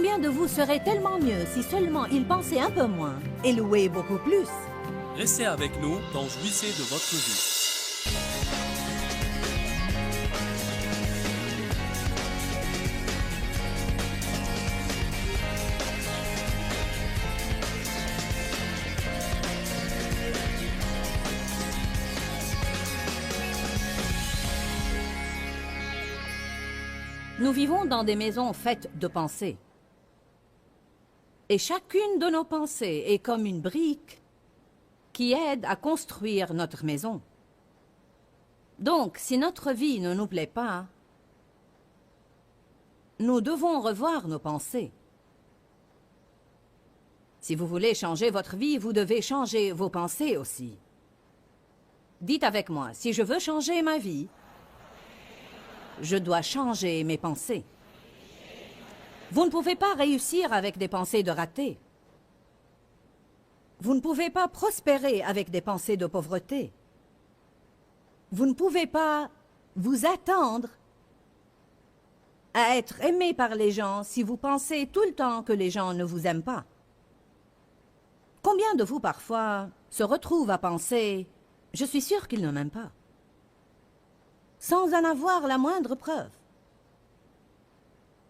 Combien de vous serait tellement mieux si seulement ils pensaient un peu moins et louaient beaucoup plus? Restez avec nous dans Jouissez de votre vie. Nous vivons dans des maisons faites de pensées. Et chacune de nos pensées est comme une brique qui aide à construire notre maison. Donc, si notre vie ne nous plaît pas, nous devons revoir nos pensées. Si vous voulez changer votre vie, vous devez changer vos pensées aussi. Dites avec moi, si je veux changer ma vie, je dois changer mes pensées. Vous ne pouvez pas réussir avec des pensées de raté. Vous ne pouvez pas prospérer avec des pensées de pauvreté. Vous ne pouvez pas vous attendre à être aimé par les gens si vous pensez tout le temps que les gens ne vous aiment pas. Combien de vous, parfois, se retrouvent à penser « Je suis sûr qu'ils ne m'aiment pas », sans en avoir la moindre preuve.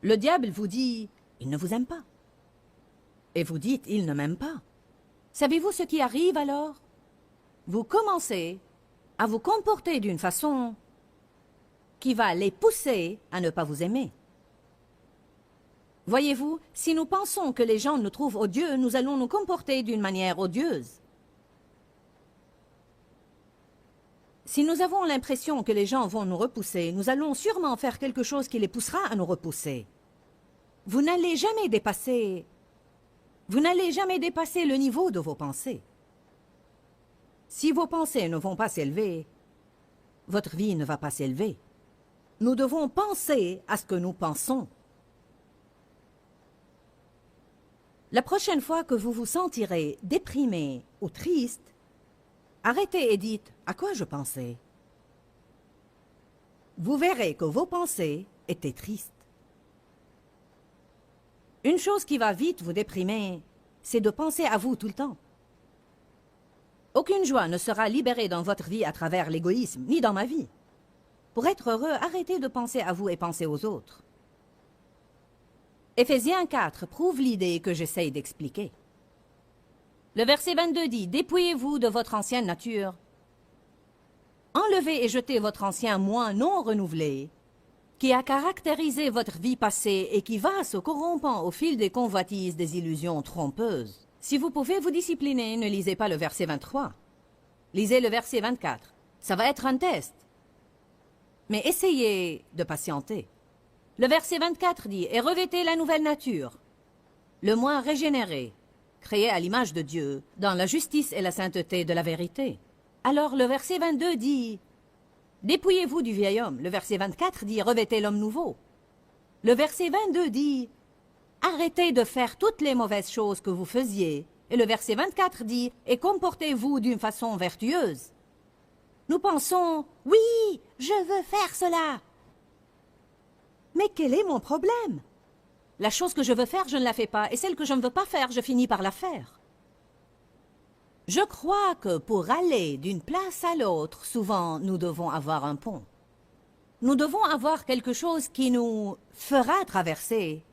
Le diable vous dit « Il ne vous aime pas ». Et vous dites « Il ne m'aime pas ». Savez-vous ce qui arrive alors? Vous commencez à vous comporter d'une façon qui va les pousser à ne pas vous aimer. Voyez-vous, si nous pensons que les gens nous trouvent odieux, nous allons nous comporter d'une manière odieuse. Si nous avons l'impression que les gens vont nous repousser, nous allons sûrement faire quelque chose qui les poussera à nous repousser. Vous n'allez jamais dépasser le niveau de vos pensées. Si vos pensées ne vont pas s'élever, votre vie ne va pas s'élever. Nous devons penser à ce que nous pensons. La prochaine fois que vous vous sentirez déprimé ou triste, arrêtez et dites « À quoi je pensais ?» Vous verrez que vos pensées étaient tristes. Une chose qui va vite vous déprimer, c'est de penser à vous tout le temps. Aucune joie ne sera libérée dans votre vie à travers l'égoïsme, ni dans ma vie. Pour être heureux, arrêtez de penser à vous et pensez aux autres. Éphésiens 4 prouve l'idée que j'essaye d'expliquer. Le verset 22 dit « Dépouillez-vous de votre ancienne nature. Enlevez et jetez votre ancien moi non renouvelé, qui a caractérisé votre vie passée et qui va se corrompant au fil des convoitises des illusions trompeuses. » Si vous pouvez vous discipliner, ne lisez pas le verset 23. Lisez le verset 24. Ça va être un test. Mais essayez de patienter. Le verset 24 dit « Et revêtez la nouvelle nature, le moi régénéré, créé à l'image de Dieu, dans la justice et la sainteté de la vérité. » Alors le verset 22 dit « Dépouillez-vous du vieil homme ». Le verset 24 dit « Revêtez l'homme nouveau ». Le verset 22 dit « Arrêtez de faire toutes les mauvaises choses que vous faisiez ». Et le verset 24 dit « Et comportez-vous d'une façon vertueuse ». Nous pensons « Oui, je veux faire cela ». Mais quel est mon problème? La chose que je veux faire, je ne la fais pas, et celle que je ne veux pas faire, je finis par la faire. Je crois que pour aller d'une place à l'autre, souvent, nous devons avoir un pont. Nous devons avoir quelque chose qui nous fera traverser,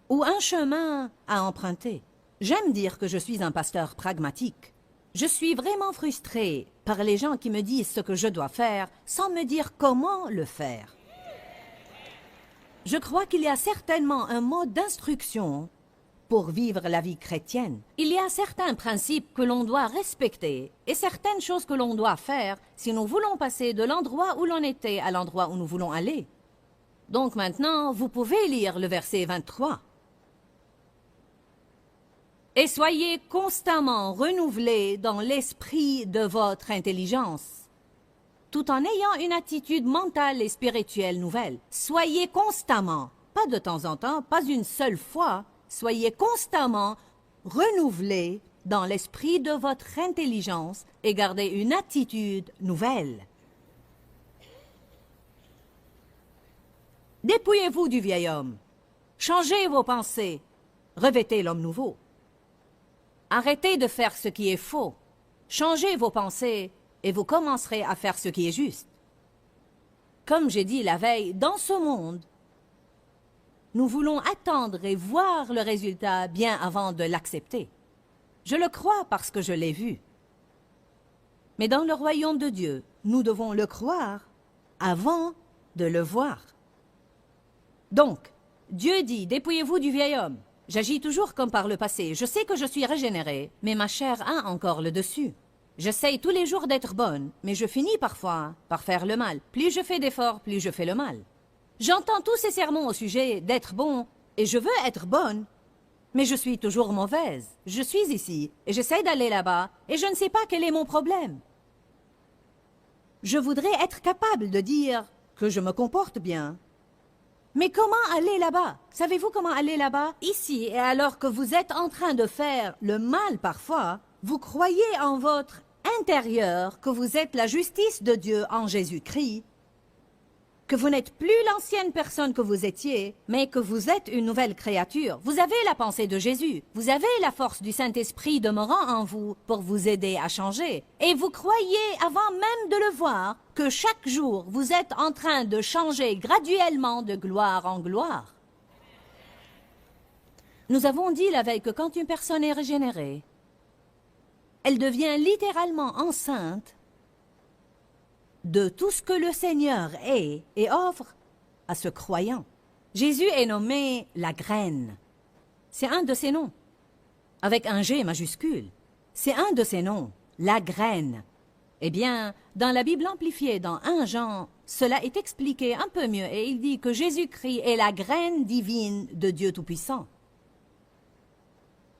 ou un chemin à emprunter. J'aime dire que je suis un pasteur pragmatique. Je suis vraiment frustré par les gens qui me disent ce que je dois faire sans me dire comment le faire. Je crois qu'il y a certainement un mode d'instruction pour vivre la vie chrétienne. Il y a certains principes que l'on doit respecter et certaines choses que l'on doit faire si nous voulons passer de l'endroit où l'on était à l'endroit où nous voulons aller. Donc maintenant, vous pouvez lire le verset 23. « Et soyez constamment renouvelés dans l'esprit de votre intelligence. » Tout en ayant une attitude mentale et spirituelle nouvelle. Soyez constamment, pas de temps en temps, pas une seule fois, soyez constamment renouvelés dans l'esprit de votre intelligence et gardez une attitude nouvelle. Dépouillez-vous du vieil homme. Changez vos pensées. Revêtez l'homme nouveau. Arrêtez de faire ce qui est faux. Changez vos pensées et vous commencerez à faire ce qui est juste. Comme j'ai dit la veille, dans ce monde, nous voulons attendre et voir le résultat bien avant de l'accepter. Je le crois parce que je l'ai vu. Mais dans le royaume de Dieu, nous devons le croire avant de le voir. Donc, Dieu dit, dépouillez-vous du vieil homme. J'agis toujours comme par le passé. Je sais que je suis régénérée, mais ma chair a encore le dessus. J'essaye tous les jours d'être bonne, mais je finis parfois par faire le mal. Plus je fais d'efforts, plus je fais le mal. J'entends tous ces sermons au sujet d'être bon, et je veux être bonne, mais je suis toujours mauvaise. Je suis ici, et j'essaie d'aller là-bas, et je ne sais pas quel est mon problème. Je voudrais être capable de dire que je me comporte bien. Mais comment aller là-bas? Savez-vous comment aller là-bas? Ici, et alors que vous êtes en train de faire le mal parfois, vous croyez en votre intérieur que vous êtes la justice de Dieu en Jésus-Christ, que vous n'êtes plus l'ancienne personne que vous étiez, mais que vous êtes une nouvelle créature. Vous avez la pensée de Jésus, vous avez la force du Saint-Esprit demeurant en vous pour vous aider à changer. Et vous croyez, avant même de le voir, que chaque jour vous êtes en train de changer graduellement de gloire en gloire. Nous avons dit la veille que quand une personne est régénérée, elle devient littéralement enceinte de tout ce que le Seigneur est et offre à ce croyant. Jésus est nommé la graine. C'est un de ses noms, avec un G majuscule. C'est un de ses noms, la graine. Eh bien, dans la Bible amplifiée, dans 1 Jean, cela est expliqué un peu mieux et il dit que Jésus-Christ est la graine divine de Dieu Tout-Puissant.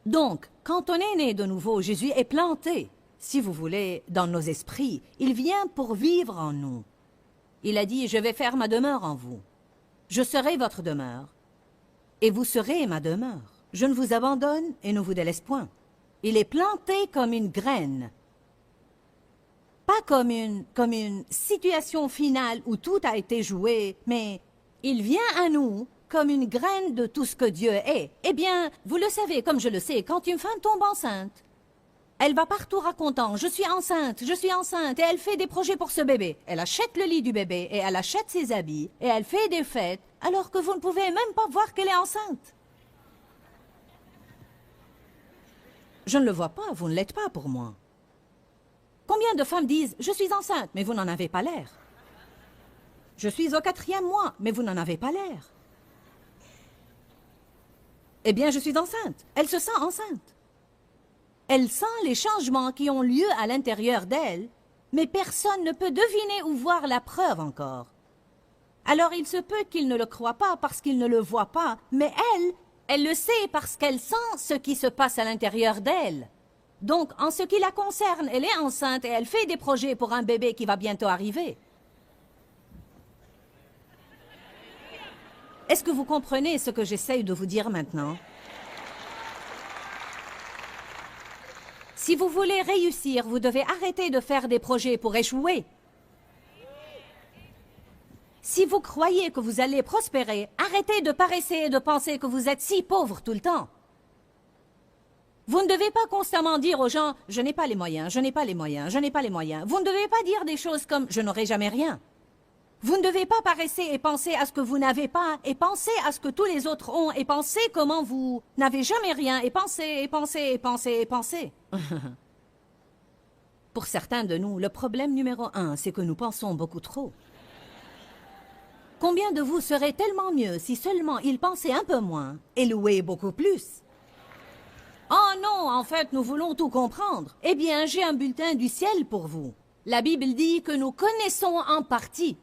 Donc, quand on est né de nouveau, Jésus est planté, si vous voulez, dans nos esprits. Il vient pour vivre en nous. Il a dit, je vais faire ma demeure en vous. Je serai votre demeure, et vous serez ma demeure. Je ne vous abandonne et ne vous délaisse point. Il est planté comme une graine, pas comme une situation finale où tout a été joué, mais il vient à nous comme une graine de tout ce que Dieu est. Eh bien, vous le savez, comme je le sais, quand une femme tombe enceinte, elle va partout racontant, je suis enceinte, et elle fait des projets pour ce bébé. Elle achète le lit du bébé, et elle achète ses habits, et elle fait des fêtes, alors que vous ne pouvez même pas voir qu'elle est enceinte. Je ne le vois pas, vous ne l'êtes pas pour moi. Combien de femmes disent, je suis enceinte, mais vous n'en avez pas l'air. Je suis au 4e mois, mais vous n'en avez pas l'air. Eh bien, je suis enceinte. Elle se sent enceinte. Elle sent les changements qui ont lieu à l'intérieur d'elle, mais personne ne peut deviner ou voir la preuve encore. Alors il se peut qu'il ne le croit pas parce qu'il ne le voit pas, mais elle le sait parce qu'elle sent ce qui se passe à l'intérieur d'elle. Donc, en ce qui la concerne, elle est enceinte et elle fait des projets pour un bébé qui va bientôt arriver. Est-ce que vous comprenez ce que j'essaye de vous dire maintenant? Si vous voulez réussir, vous devez arrêter de faire des projets pour échouer. Si vous croyez que vous allez prospérer, arrêtez de paresser et de penser que vous êtes si pauvre tout le temps. Vous ne devez pas constamment dire aux gens « je n'ai pas les moyens, je n'ai pas les moyens, je n'ai pas les moyens ». Vous ne devez pas dire des choses comme « je n'aurai jamais rien ». Vous ne devez pas paresser et penser à ce que vous n'avez pas, et penser à ce que tous les autres ont, et penser comment vous n'avez jamais rien, et penser, et penser, et penser, et penser. Pour certains de nous, le problème numéro 1, c'est que nous pensons beaucoup trop. Combien de vous seraient tellement mieux si seulement ils pensaient un peu moins et louaient beaucoup plus? Oh non, en fait, nous voulons tout comprendre. Eh bien, j'ai un bulletin du ciel pour vous. La Bible dit que nous connaissons en partie.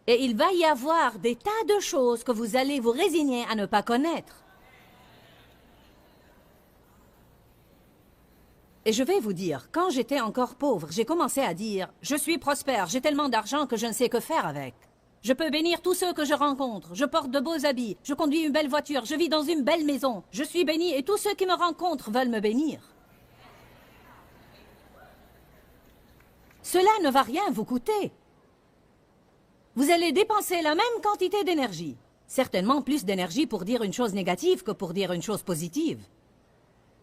Et il va y avoir des tas de choses que vous allez vous résigner à ne pas connaître. Et je vais vous dire, quand j'étais encore pauvre, j'ai commencé à dire « Je suis prospère, j'ai tellement d'argent que je ne sais que faire avec. Je peux bénir tous ceux que je rencontre, je porte de beaux habits, je conduis une belle voiture, je vis dans une belle maison, je suis béni et tous ceux qui me rencontrent veulent me bénir. » Cela ne va rien vous coûter. Vous allez dépenser la même quantité d'énergie. certainement plus d'énergie pour dire une chose négative que pour dire une chose positive.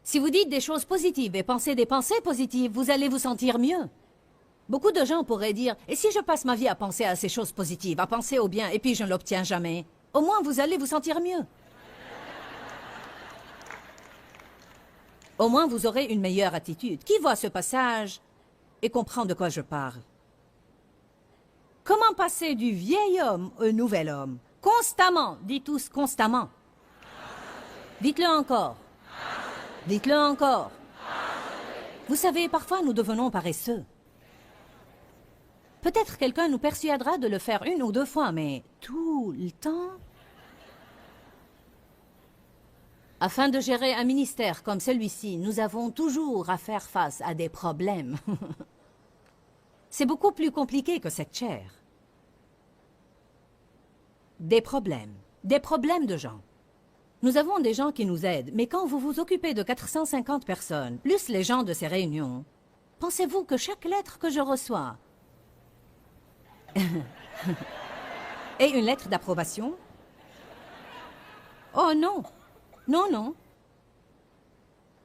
Si vous dites des choses positives et pensez des pensées positives, vous allez vous sentir mieux. Beaucoup de gens pourraient dire « Et si je passe ma vie à penser à ces choses positives, à penser au bien, et puis je ne l'obtiens jamais ?» Au moins, vous allez vous sentir mieux. Au moins, vous aurez une meilleure attitude. Qui voit ce passage et comprend de quoi je parle? Comment passer du vieil homme au nouvel homme? Constamment, dites tous constamment. Dites-le encore. Dites-le encore. Vous savez, parfois nous devenons paresseux. Peut-être quelqu'un nous persuadera de le faire 1 ou 2 fois, mais tout le temps? Afin de gérer un ministère comme celui-ci, nous avons toujours à faire face à des problèmes. C'est beaucoup plus compliqué que cette chair. Des problèmes de gens. Nous avons des gens qui nous aident, mais quand vous vous occupez de 450 personnes, plus les gens de ces réunions, pensez-vous que chaque lettre que je reçois est une lettre d'approbation? Oh non! Non, non.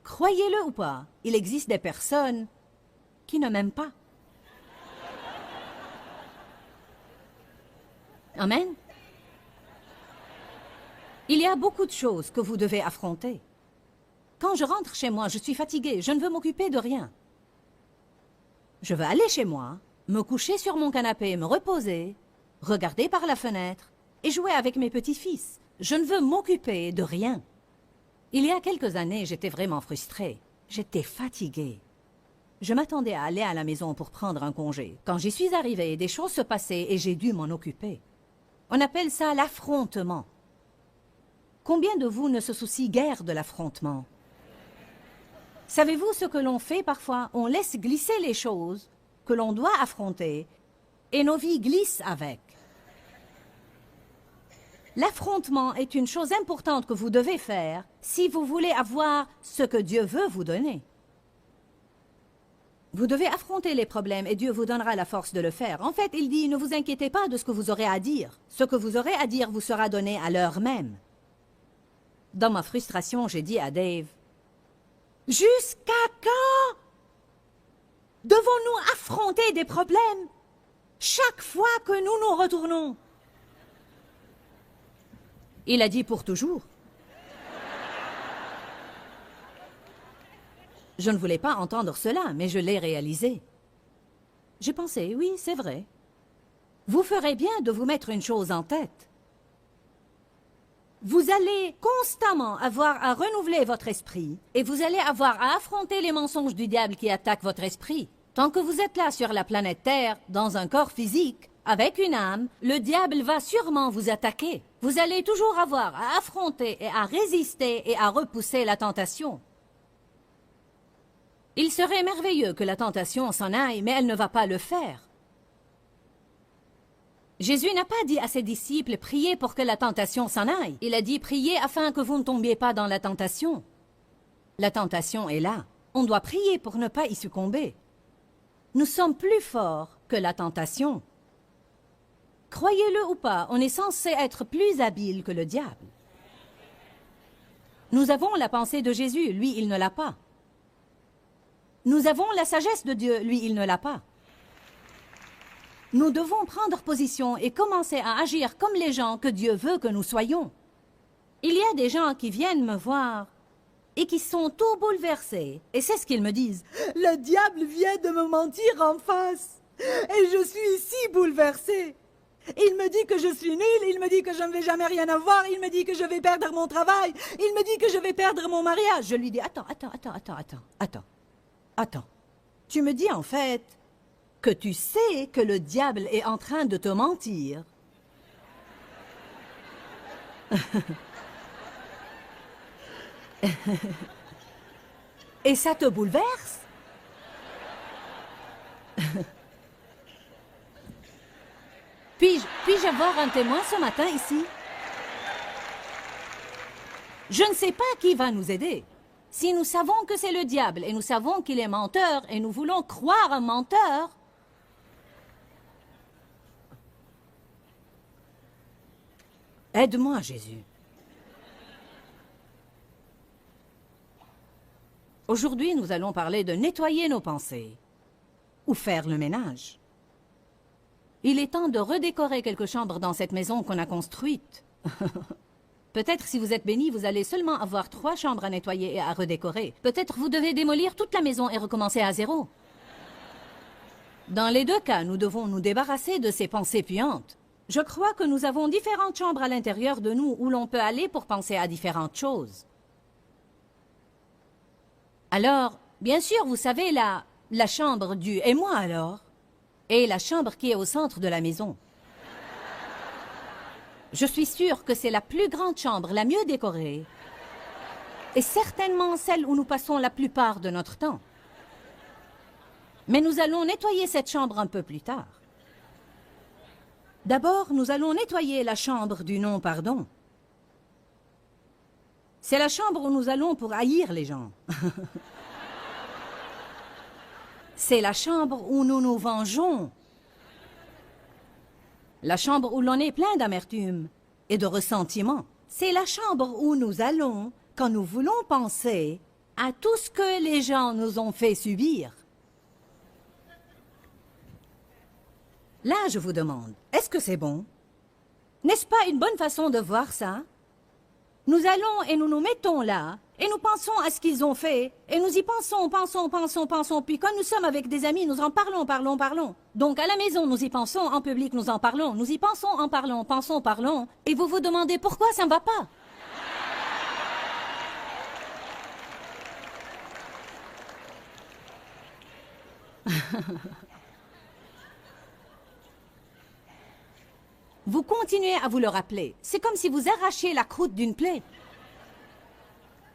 Croyez-le ou pas, il existe des personnes qui ne m'aiment pas. Amen. Il y a beaucoup de choses que vous devez affronter. Quand je rentre chez moi, je suis fatiguée, je ne veux m'occuper de rien. Je veux aller chez moi, me coucher sur mon canapé, me reposer, regarder par la fenêtre et jouer avec mes petits-fils. Je ne veux m'occuper de rien. Il y a quelques années, j'étais vraiment frustrée. J'étais fatiguée. Je m'attendais à aller à la maison pour prendre un congé. Quand j'y suis arrivée, des choses se passaient et j'ai dû m'en occuper. On appelle ça l'affrontement. Combien de vous ne se soucient guère de l'affrontement? Savez-vous ce que l'on fait parfois? On laisse glisser les choses que l'on doit affronter et nos vies glissent avec. L'affrontement est une chose importante que vous devez faire si vous voulez avoir ce que Dieu veut vous donner. Vous devez affronter les problèmes et Dieu vous donnera la force de le faire. En fait, il dit, ne vous inquiétez pas de ce que vous aurez à dire. Ce que vous aurez à dire vous sera donné à l'heure même. Dans ma frustration, j'ai dit à Dave, « Jusqu'à quand devons-nous affronter des problèmes chaque fois que nous nous retournons? » Il a dit, « Pour toujours. » Je ne voulais pas entendre cela, mais je l'ai réalisé. J'ai pensé, oui, c'est vrai. Vous ferez bien de vous mettre une chose en tête. Vous allez constamment avoir à renouveler votre esprit et vous allez avoir à affronter les mensonges du diable qui attaquent votre esprit. Tant que vous êtes là sur la planète Terre, dans un corps physique, avec une âme, le diable va sûrement vous attaquer. Vous allez toujours avoir à affronter et à résister et à repousser la tentation. Il serait merveilleux que la tentation s'en aille, mais elle ne va pas le faire. Jésus n'a pas dit à ses disciples « Priez pour que la tentation s'en aille ». Il a dit « Priez afin que vous ne tombiez pas dans la tentation ». La tentation est là. On doit prier pour ne pas y succomber. Nous sommes plus forts que la tentation. Croyez-le ou pas, on est censé être plus habile que le diable. Nous avons la pensée de Jésus, lui, il ne l'a pas. Nous avons la sagesse de Dieu, lui, il ne l'a pas. Nous devons prendre position et commencer à agir comme les gens que Dieu veut que nous soyons. Il y a des gens qui viennent me voir et qui sont tout bouleversés. Et c'est ce qu'ils me disent. « Le diable vient de me mentir en face et je suis si bouleversée. Il me dit que je suis nulle, il me dit que je ne vais jamais rien avoir, il me dit que je vais perdre mon travail, il me dit que je vais perdre mon mariage. » Je lui dis « Attends. Tu me dis en fait que tu sais que le diable est en train de te mentir. » Et ça te bouleverse? Puis-je avoir un témoin ce matin ici? Je ne sais pas qui va nous aider. Si nous savons que c'est le diable et nous savons qu'il est menteur et nous voulons croire un menteur, Aide-moi, Jésus. Aujourd'hui, nous allons parler de nettoyer nos pensées ou faire le ménage. Il est temps de redécorer quelques chambres dans cette maison qu'on a construite. Peut-être si vous êtes béni, vous allez seulement avoir 3 chambres à nettoyer et à redécorer. Peut-être vous devez démolir toute la maison et recommencer à zéro. Dans les 2 cas, nous devons nous débarrasser de ces pensées puantes. Je crois que nous avons différentes chambres à l'intérieur de nous où l'on peut aller pour penser à différentes choses. Alors, bien sûr, vous savez, la chambre du « et moi alors ?» et la chambre qui est au centre de la maison. Je suis sûre que c'est la plus grande chambre, la mieux décorée, et certainement celle où nous passons la plupart de notre temps. Mais nous allons nettoyer cette chambre un peu plus tard. D'abord, nous allons nettoyer la chambre du non-pardon. C'est la chambre où nous allons pour haïr les gens. C'est la chambre où nous nous vengeons. La chambre où l'on est plein d'amertume et de ressentiment. C'est la chambre où nous allons quand nous voulons penser à tout ce que les gens nous ont fait subir. Là, je vous demande, est-ce que c'est bon? N'est-ce pas une bonne façon de voir ça? Nous allons et nous nous mettons là, et nous pensons à ce qu'ils ont fait, et nous y pensons, puis quand nous sommes avec des amis, nous en parlons. Donc à la maison, nous y pensons, en public, nous en parlons, nous y pensons, en parlons, parlons, et vous vous demandez pourquoi ça ne va pas? Vous continuez à vous le rappeler. C'est comme si vous arrachiez la croûte d'une plaie.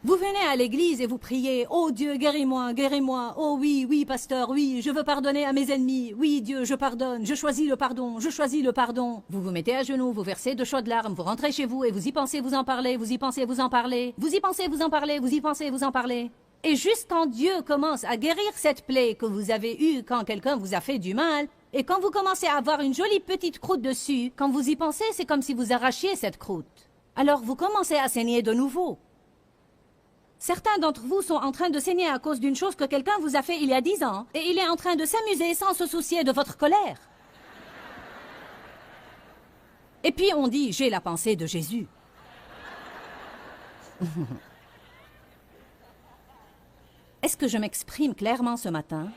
Vous venez à l'église et vous priez « Oh Dieu, guéris-moi, guéris-moi. Oh oui, oui, pasteur, oui, je veux pardonner à mes ennemis. Oui, Dieu, je pardonne. Je choisis le pardon. Je choisis le pardon. » Vous vous mettez à genoux, vous versez de chaudes larmes, vous rentrez chez vous et vous y pensez, vous en parlez, vous y pensez, vous en parlez. Vous y pensez, vous en parlez, vous y pensez, vous en parlez. Et juste quand Dieu commence à guérir cette plaie que vous avez eue quand quelqu'un vous a fait du mal, et quand vous commencez à avoir une jolie petite croûte dessus, quand vous y pensez, c'est comme si vous arrachiez cette croûte. Alors vous commencez à saigner de nouveau. Certains d'entre vous sont en train de saigner à cause d'une chose que quelqu'un vous a fait il y a 10 ans, et il est en train de s'amuser sans se soucier de votre colère. Et puis on dit, j'ai la pensée de Jésus. Est-ce que je m'exprime clairement ce matin?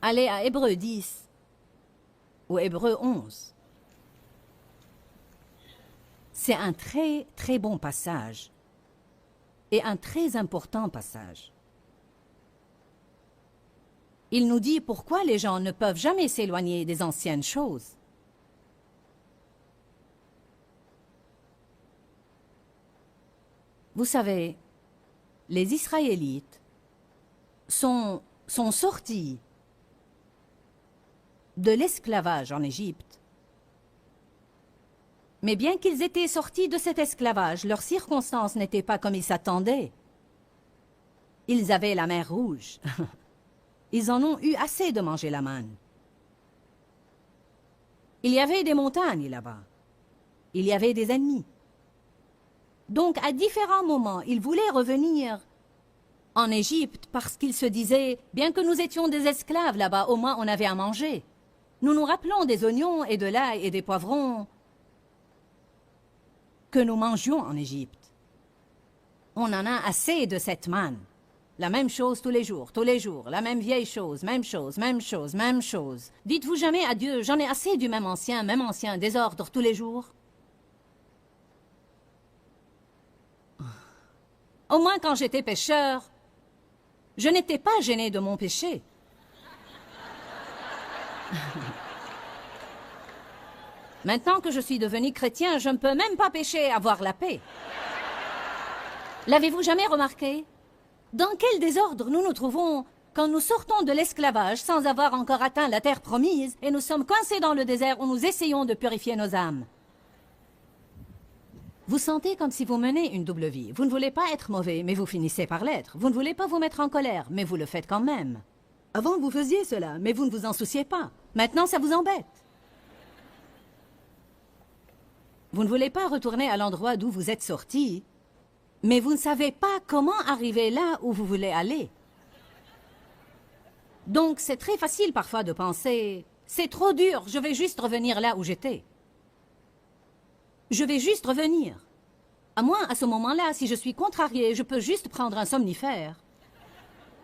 Allez à Hébreux 10 ou Hébreux 11. C'est un très, très bon passage et un très important passage. Il nous dit pourquoi les gens ne peuvent jamais s'éloigner des anciennes choses. Vous savez, les Israélites sont sortis de l'esclavage en Égypte. Mais bien qu'ils étaient sortis de cet esclavage, leurs circonstances n'étaient pas comme ils s'attendaient. Ils avaient la mer Rouge. Ils en ont eu assez de manger la manne. Il y avait des montagnes là-bas. Il y avait des ennemis. Donc, à différents moments, ils voulaient revenir en Égypte parce qu'ils se disaient, bien que nous étions des esclaves là-bas, au moins on avait à manger. Nous nous rappelons des oignons et de l'ail et des poivrons que nous mangions en Égypte. On en a assez de cette manne. La même chose tous les jours, la même vieille chose, même chose, même chose, même chose. Dites-vous jamais à Dieu, j'en ai assez du même ancien désordre tous les jours. Au moins quand j'étais pécheur, je n'étais pas gêné de mon péché. Maintenant que je suis devenu chrétien, je ne peux même pas pécher, avoir la paix. L'avez-vous jamais remarqué? Dans quel désordre nous nous trouvons quand nous sortons de l'esclavage sans avoir encore atteint la terre promise et nous sommes coincés dans le désert où nous essayons de purifier nos âmes? Vous sentez comme si vous menez une double vie. Vous ne voulez pas être mauvais, mais vous finissez par l'être. Vous ne voulez pas vous mettre en colère, mais vous le faites quand même. Avant, vous faisiez cela, mais vous ne vous en souciez pas. Maintenant, ça vous embête. Vous ne voulez pas retourner à l'endroit d'où vous êtes sorti, mais vous ne savez pas comment arriver là où vous voulez aller. Donc, c'est très facile parfois de penser « C'est trop dur, je vais juste revenir là où j'étais. » Je vais juste revenir. À moins, à ce moment-là, si je suis contrariée, je peux juste prendre un somnifère.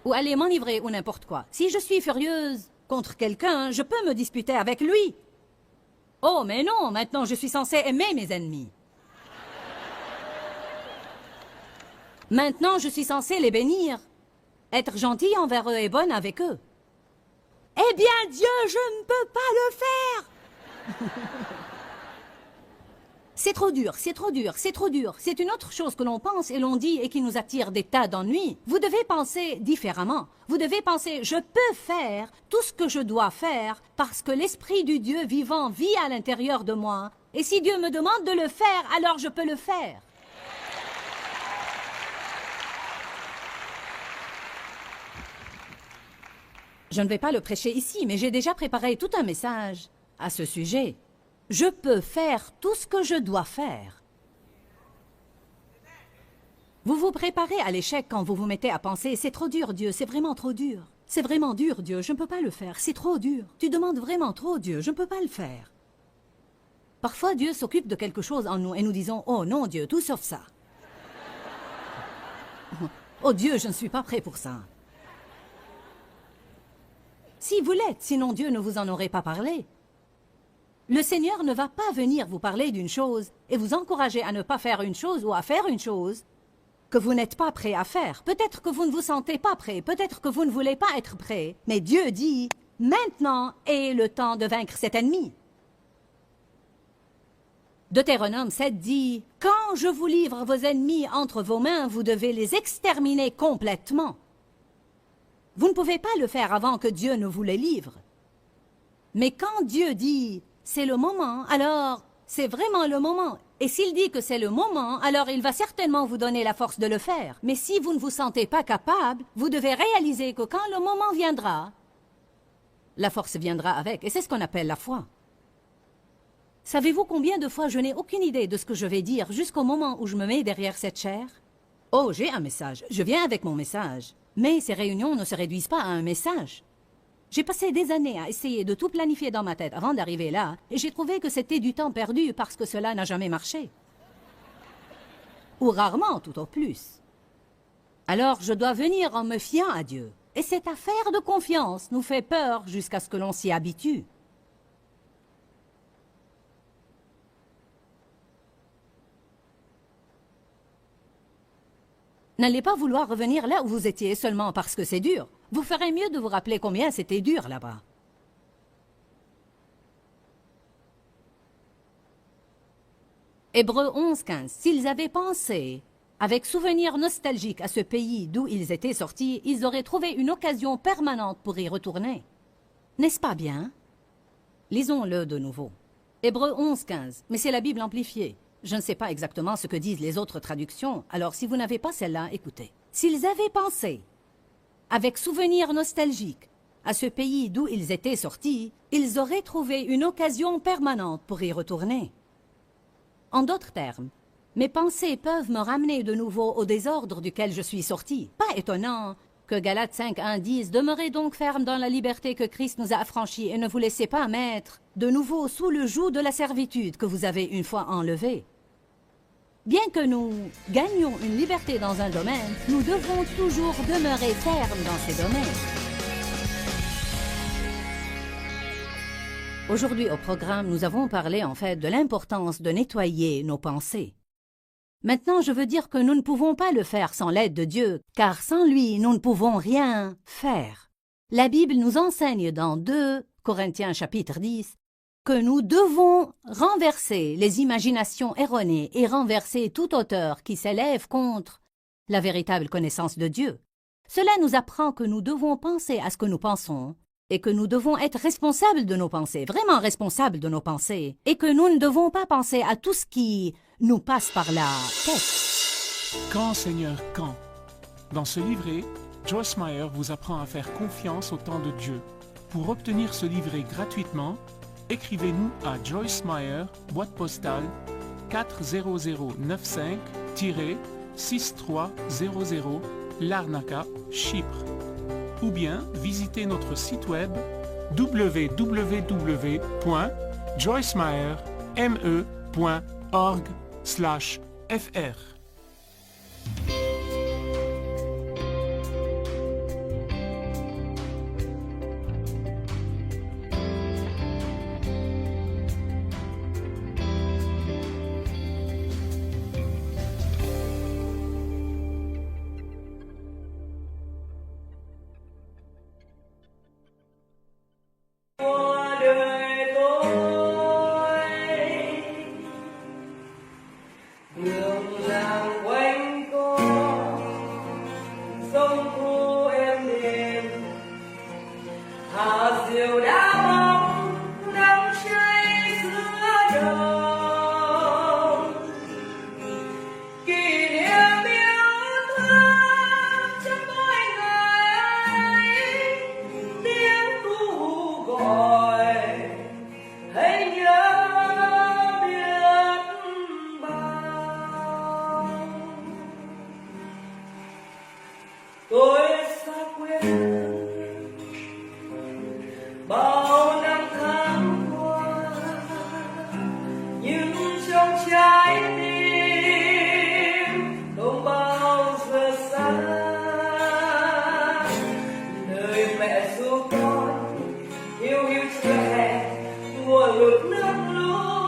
Ou aller m'enivrer ou n'importe quoi. Si je suis furieuse contre quelqu'un, je peux me disputer avec lui. Oh, mais non, maintenant je suis censée aimer mes ennemis. Maintenant, je suis censée les bénir. Être gentille envers eux et bonne avec eux. Eh bien, Dieu, je ne peux pas le faire. C'est trop dur, c'est trop dur, c'est trop dur. C'est une autre chose que l'on pense et l'on dit et qui nous attire des tas d'ennuis. Vous devez penser différemment. Vous devez penser, je peux faire tout ce que je dois faire parce que l'Esprit du Dieu vivant vit à l'intérieur de moi. Et si Dieu me demande de le faire, alors je peux le faire. Je ne vais pas le prêcher ici, mais j'ai déjà préparé tout un message à ce sujet. Je peux faire tout ce que je dois faire. Vous vous préparez à l'échec quand vous vous mettez à penser « C'est trop dur, Dieu, c'est vraiment trop dur. C'est vraiment dur, Dieu, je ne peux pas le faire, c'est trop dur. Tu demandes vraiment trop, Dieu, je ne peux pas le faire. » Parfois, Dieu s'occupe de quelque chose en nous et nous disons « Oh non, Dieu, tout sauf ça. » « Oh Dieu, je ne suis pas prêt pour ça. » Si vous l'êtes, sinon Dieu ne vous en aurait pas parlé. Le Seigneur ne va pas venir vous parler d'une chose et vous encourager à ne pas faire une chose ou à faire une chose que vous n'êtes pas prêt à faire. Peut-être que vous ne vous sentez pas prêt, peut-être que vous ne voulez pas être prêt. Mais Dieu dit, maintenant est le temps de vaincre cet ennemi. Deutéronome 7 dit, quand je vous livre vos ennemis entre vos mains, vous devez les exterminer complètement. Vous ne pouvez pas le faire avant que Dieu ne vous les livre. Mais quand Dieu dit « c'est le moment », alors c'est vraiment le moment. Et s'il dit que c'est le moment, alors il va certainement vous donner la force de le faire. Mais si vous ne vous sentez pas capable, vous devez réaliser que quand le moment viendra, la force viendra avec. Et c'est ce qu'on appelle la foi. Savez-vous combien de fois je n'ai aucune idée de ce que je vais dire jusqu'au moment où je me mets derrière cette chaire? Oh, j'ai un message. Je viens avec mon message. Mais ces réunions ne se réduisent pas à un message. J'ai passé des années à essayer de tout planifier dans ma tête avant d'arriver là, et j'ai trouvé que c'était du temps perdu parce que cela n'a jamais marché. Ou rarement, tout au plus. Alors je dois venir en me fiant à Dieu. Et cette affaire de confiance nous fait peur jusqu'à ce que l'on s'y habitue. N'allez pas vouloir revenir là où vous étiez seulement parce que c'est dur. Vous ferez mieux de vous rappeler combien c'était dur là-bas. Hébreux 11:15. S'ils avaient pensé, avec souvenir nostalgique à ce pays d'où ils étaient sortis, ils auraient trouvé une occasion permanente pour y retourner. N'est-ce pas bien? Lisons-le de nouveau. Hébreux 11:15. Mais c'est la Bible amplifiée. Je ne sais pas exactement ce que disent les autres traductions, alors si vous n'avez pas celle-là, écoutez. S'ils avaient pensé, avec souvenir nostalgique, à ce pays d'où ils étaient sortis, ils auraient trouvé une occasion permanente pour y retourner. En d'autres termes, mes pensées peuvent me ramener de nouveau au désordre duquel je suis sorti. Pas étonnant que Galates 5:1 dise « Demeurez donc fermes dans la liberté que Christ nous a affranchis et ne vous laissez pas mettre de nouveau sous le joug de la servitude que vous avez une fois enlevée. » Bien que nous gagnions une liberté dans un domaine, nous devons toujours demeurer fermes dans ces domaines. Aujourd'hui au programme, nous avons parlé en fait de l'importance de nettoyer nos pensées. Maintenant, je veux dire que nous ne pouvons pas le faire sans l'aide de Dieu, car sans lui, nous ne pouvons rien faire. La Bible nous enseigne dans 2 Corinthiens chapitre 10 que nous devons renverser les imaginations erronées et renverser toute hauteur qui s'élève contre la véritable connaissance de Dieu. Cela nous apprend que nous devons penser à ce que nous pensons et que nous devons être responsables de nos pensées, vraiment responsables de nos pensées, et que nous ne devons pas penser à tout ce qui nous passe par la tête. Quand, Seigneur, quand? Dans ce livret, Joyce Meyer vous apprend à faire confiance au temps de Dieu. Pour obtenir ce livret gratuitement, écrivez-nous à Joyce Meyer, boîte postale 40095-6300, Larnaca, Chypre. Ou bien visitez notre site web www.joycemeyer.org/fr. Tôi xa quên bao năm tháng qua, nhưng trong trái tim không bao giờ xa. Lời mẹ ru con hiu hiu chưa hè mùa lụt nước lũ.